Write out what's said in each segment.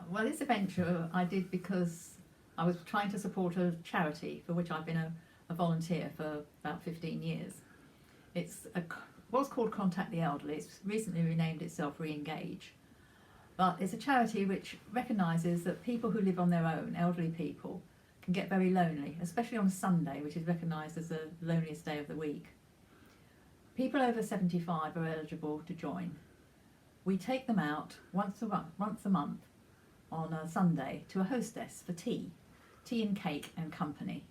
Well, this adventure I did because I was trying to support a charity for which I've been a volunteer for about 15 years. Was called Contact the Elderly. It's recently renamed itself Reengage. But it's a charity which recognises that people who live on their own, elderly people, can get very lonely, especially on a Sunday, which is recognised as the loneliest day of the week. People over 75 are eligible to join. We take them out once a month on a Sunday to a hostess for tea and cake and company.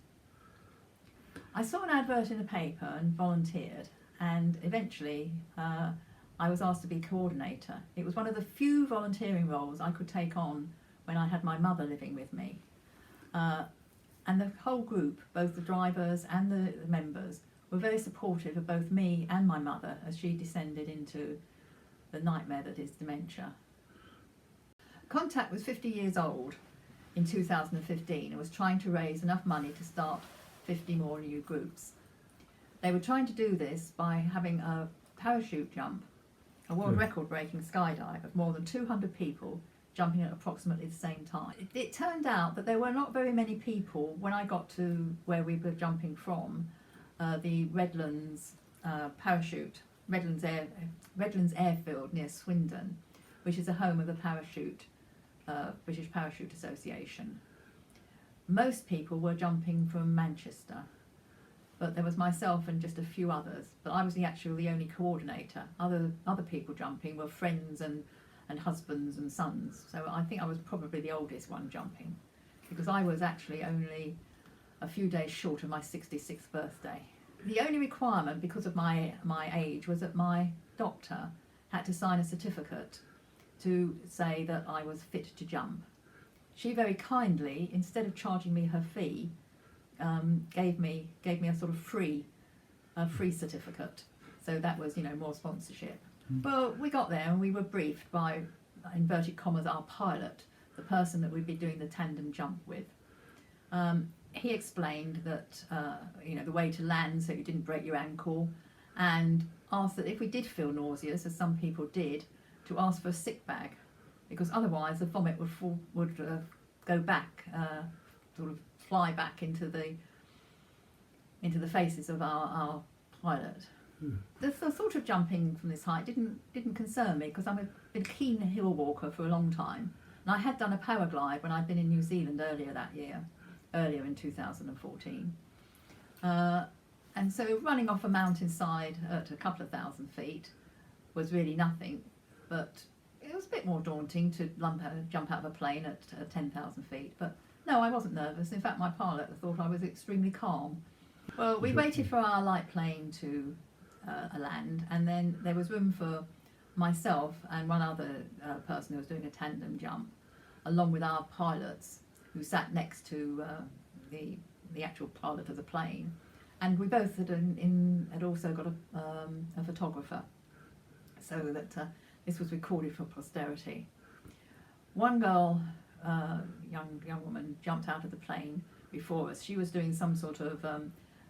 I saw an advert in the paper and volunteered, and eventually I was asked to be coordinator. It was one of the few volunteering roles I could take on when I had my mother living with me. And the whole group, both the drivers and the members, were very supportive of both me and my mother as she descended into the nightmare that is dementia. Contact was 50 years old in 2015 and was trying to raise enough money to start 50 more new groups. They were trying to do this by having a parachute jump, a world record breaking skydive of more than 200 people jumping at approximately the same time. It turned out that there were not very many people when I got to where we were jumping from, the Redlands Redlands Airfield near Swindon, which is the home of the British Parachute Association. Most people were jumping from Manchester, but there was myself and just a few others. But I was the only coordinator. Other people jumping were friends and husbands and sons. So I think I was probably the oldest one jumping, because I was actually only a few days short of my 66th birthday. The only requirement, because of my age, was that my doctor had to sign a certificate to say that I was fit to jump. She very kindly, instead of charging me her fee, gave me a sort of free certificate. So that was, more sponsorship. Well, we got there and we were briefed by, inverted commas, our pilot, the person that we'd be doing the tandem jump with. He explained that, the way to land so you didn't break your ankle, and asked that if we did feel nauseous, as some people did, to ask for a sick bag, because otherwise the vomit would go back, sort of fly back into the faces of our pilot. The thought of jumping from this height didn't concern me, because I'm been a keen hill walker for a long time, and I had done a paraglide when I'd been in New Zealand earlier in 2014. And so running off a mountainside at a couple of thousand feet was really nothing, but it was a bit more daunting to jump out of a plane at 10,000 feet. But no, I wasn't nervous. In fact, my pilot thought I was extremely calm. Well, we waited for our light plane to land, and then there was room for myself and one other person who was doing a tandem jump, along with our pilots, who sat next to the actual pilot of the plane. And we both had also got a photographer, so that this was recorded for posterity. One girl, young woman, jumped out of the plane before us. She was doing some sort of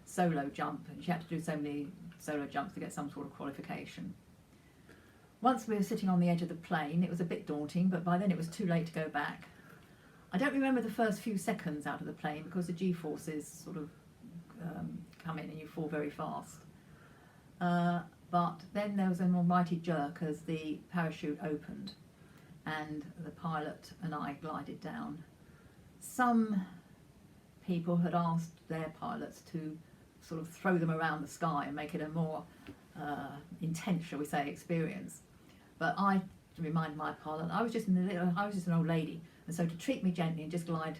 solo jump, and she had to do so many solo jumps to get some sort of qualification. Once we were sitting on the edge of the plane, it was a bit daunting, but by then it was too late to go back. I don't remember the first few seconds out of the plane, because the G-forces sort of come in and you fall very fast. But then there was an almighty jerk as the parachute opened, and the pilot and I glided down. Some people had asked their pilots to sort of throw them around the sky and make it a more intense, shall we say, experience. But I reminded my pilot I was just an old lady, and so to treat me gently and just glide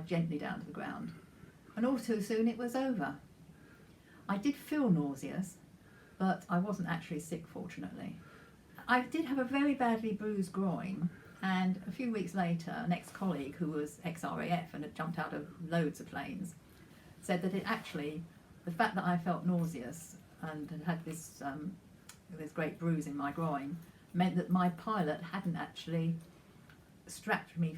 gently down to the ground. And all too soon it was over. I did feel nauseous, but I wasn't actually sick, fortunately. I did have a very badly bruised groin, and a few weeks later an ex-colleague who was ex-RAF and had jumped out of loads of planes said that the fact that I felt nauseous and had this great bruise in my groin meant that my pilot hadn't actually strapped me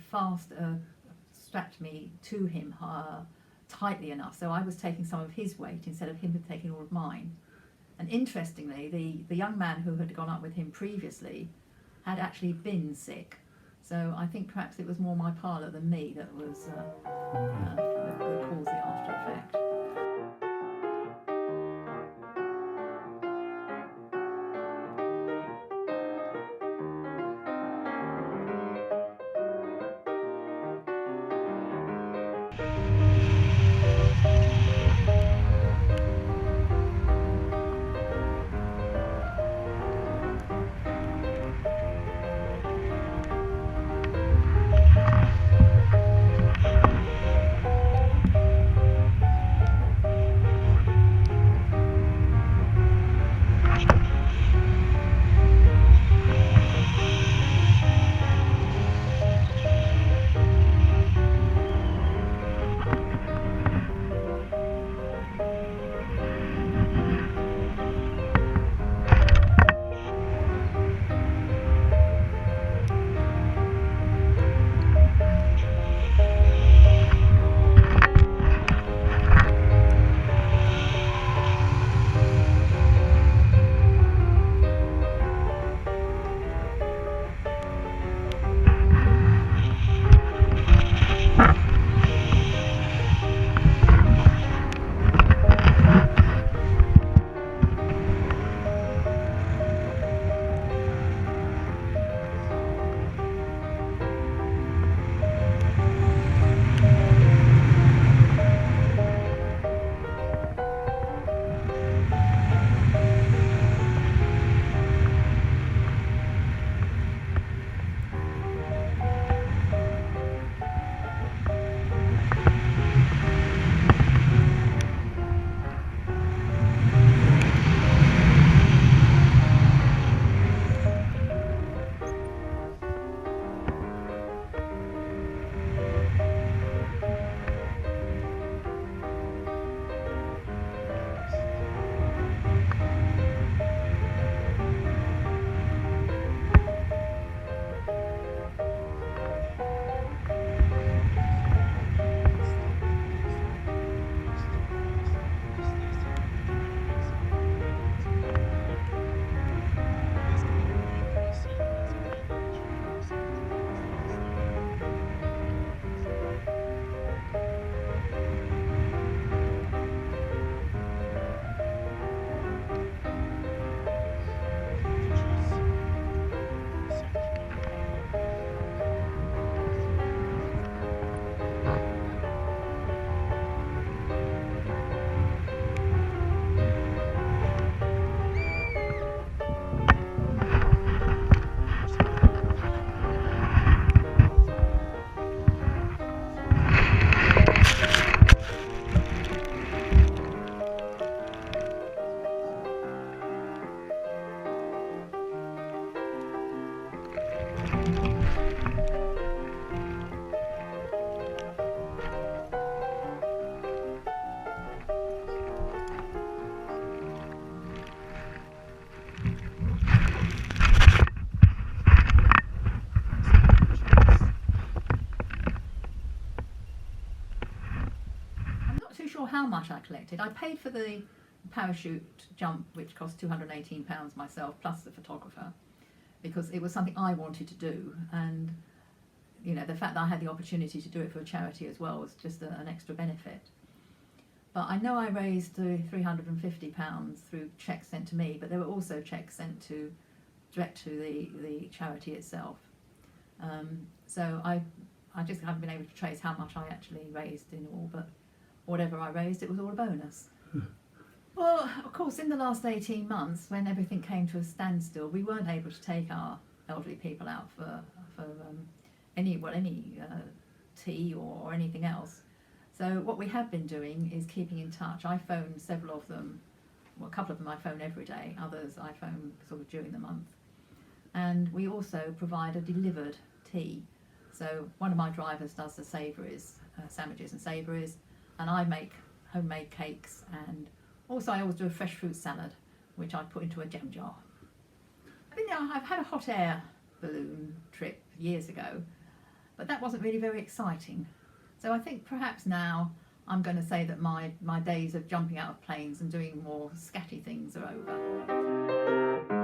to him tightly enough, so I was taking some of his weight instead of him taking all of mine. And interestingly, the young man who had gone up with him previously had actually been sick, So I think perhaps it was more my pilot than me that was that caused the after effect. Sure how much I collected. I paid for the parachute jump, which cost £218 myself, plus the photographer, because it was something I wanted to do, and you know, the fact that I had the opportunity to do it for a charity as well was just an extra benefit. But I know I raised £350 through cheques sent to me, but there were also cheques sent direct to the charity itself. So I just haven't been able to trace how much I actually raised in all, but whatever I raised, it was all a bonus. Well, of course, in the last 18 months, when everything came to a standstill, we weren't able to take our elderly people out for any tea or anything else. So what we have been doing is keeping in touch. I phone several of them, well, a couple of them I phone every day, others I phone sort of during the month. And we also provide a delivered tea. So one of my drivers does the savouries, sandwiches and savouries, and I make homemade cakes, and also I always do a fresh fruit salad, which I put into a jam jar. I mean, I've had a hot air balloon trip years ago, but that wasn't really very exciting. So I think perhaps now I'm going to say that my days of jumping out of planes and doing more scatty things are over.